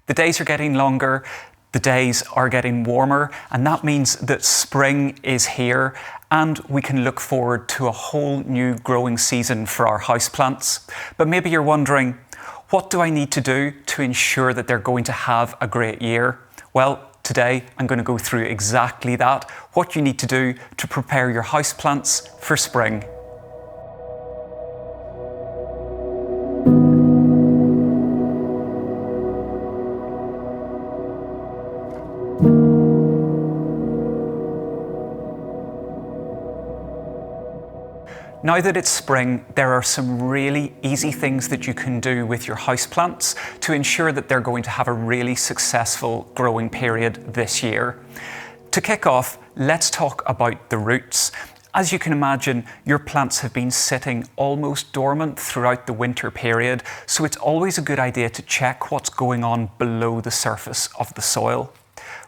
The days are getting longer, the days are getting warmer, and that means that spring is here and we can look forward to a whole new growing season for our houseplants. But maybe you're wondering, what do I need to do to ensure that they're going to have a great year? Well, today I'm going to go through exactly that, what you need to do to prepare your houseplants for spring. Now that it's spring, there are some really easy things that you can do with your houseplants to ensure that they're going to have a really successful growing period this year. To kick off, let's talk about the roots. As you can imagine, your plants have been sitting almost dormant throughout the winter period, so it's always a good idea to check what's going on below the surface of the soil.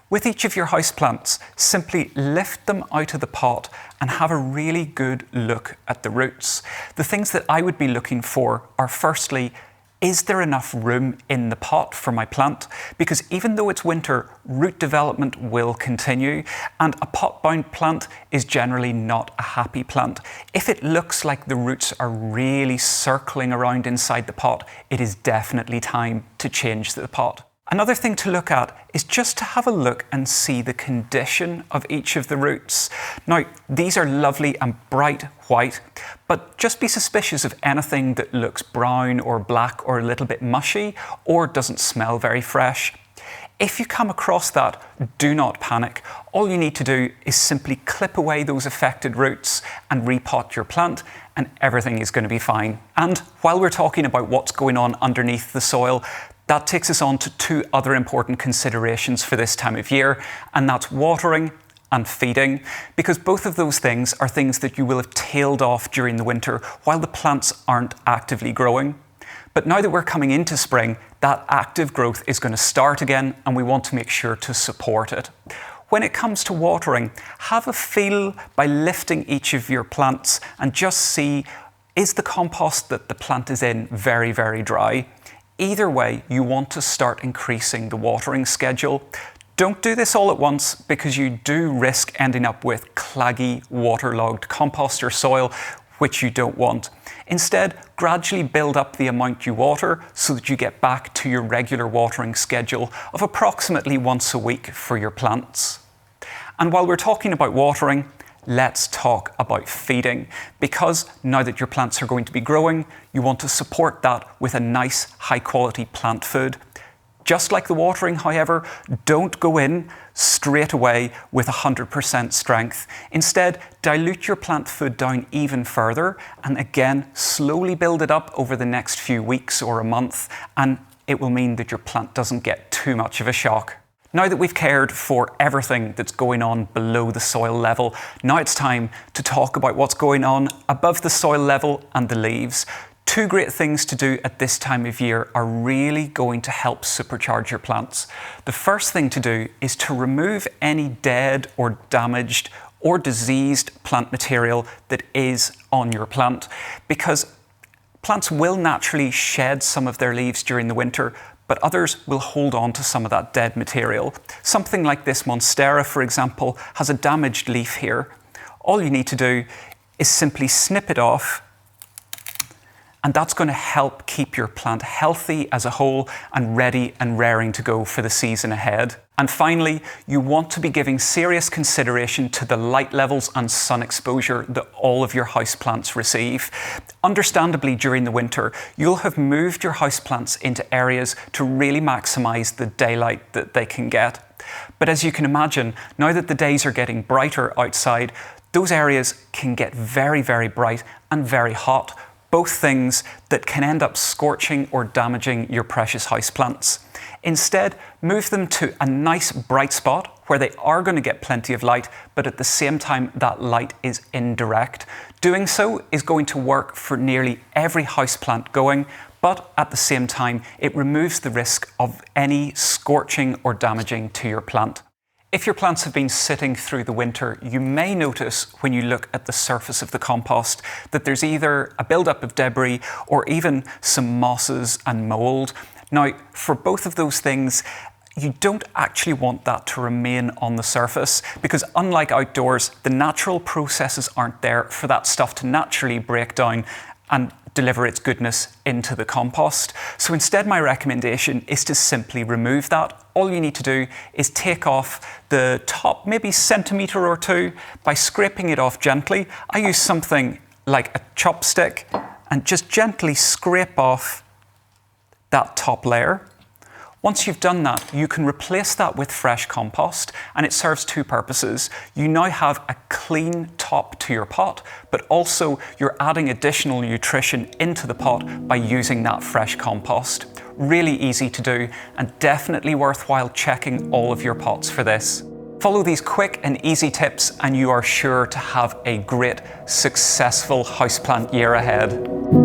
With each of your houseplants, simply lift them out of the pot and have a really good look at the roots. The things that I would be looking for are firstly, is there enough room in the pot for my plant? Because even though it's winter, root development will continue, and a pot-bound plant is generally not a happy plant. If it looks like the roots are really circling around inside the pot, it is definitely time to change the pot. Another thing to look at is just to have a look and see the condition of each of the roots. Now, these are lovely and bright white, but just be suspicious of anything that looks brown or black or a little bit mushy or doesn't smell very fresh. If you come across that, do not panic. All you need to do is simply clip away those affected roots and repot your plant, and everything is going to be fine. And while we're talking about what's going on underneath the soil, that takes us on to two other important considerations for this time of year, and that's watering and feeding, because both of those things are things that you will have tailed off during the winter while the plants aren't actively growing. But now that we're coming into spring, that active growth is going to start again, and we want to make sure to support it. When it comes to watering, have a feel by lifting each of your plants and just see, is the compost that the plant is in very, very dry? Either way, you want to start increasing the watering schedule. Don't do this all at once because you do risk ending up with claggy, waterlogged compost or soil, which you don't want. Instead, gradually build up the amount you water so that you get back to your regular watering schedule of approximately once a week for your plants. And while we're talking about watering, let's talk about feeding, because now that your plants are going to be growing, you want to support that with a nice, high-quality plant food. Just like the watering, however, don't go in straight away with 100% strength. Instead, dilute your plant food down even further, and again, slowly build it up over the next few weeks or a month, and it will mean that your plant doesn't get too much of a shock. Now that we've cared for everything that's going on below the soil level, now it's time to talk about what's going on above the soil level and the leaves. Two great things to do at this time of year are really going to help supercharge your plants. The first thing to do is to remove any dead or damaged or diseased plant material that is on your plant, because plants will naturally shed some of their leaves during the winter, but others will hold on to some of that dead material. Something like this Monstera, for example, has a damaged leaf here. All you need to do is simply snip it off, and that's going to help keep your plant healthy as a whole and ready and raring to go for the season ahead. And finally, you want to be giving serious consideration to the light levels and sun exposure that all of your houseplants receive. Understandably, during the winter, you'll have moved your houseplants into areas to really maximize the daylight that they can get. But as you can imagine, now that the days are getting brighter outside, those areas can get very, very bright and very hot, both things that can end up scorching or damaging your precious houseplants. Instead, move them to a nice bright spot where they are going to get plenty of light, but at the same time that light is indirect. Doing so is going to work for nearly every houseplant going, but at the same time it removes the risk of any scorching or damaging to your plant. If your plants have been sitting through the winter, you may notice when you look at the surface of the compost that there's either a buildup of debris or even some mosses and mold. Now, for both of those things, you don't actually want that to remain on the surface because unlike outdoors, the natural processes aren't there for that stuff to naturally break down and deliver its goodness into the compost. So instead, my recommendation is to simply remove that. All you need to do is take off the top maybe centimetre or two by scraping it off gently. I use something like a chopstick and just gently scrape off that top layer. Once you've done that, you can replace that with fresh compost, and it serves two purposes. You now have a clean top to your pot, but also you're adding additional nutrition into the pot by using that fresh compost. Really easy to do, and definitely worthwhile checking all of your pots for this. Follow these quick and easy tips, and you are sure to have a great, successful houseplant year ahead.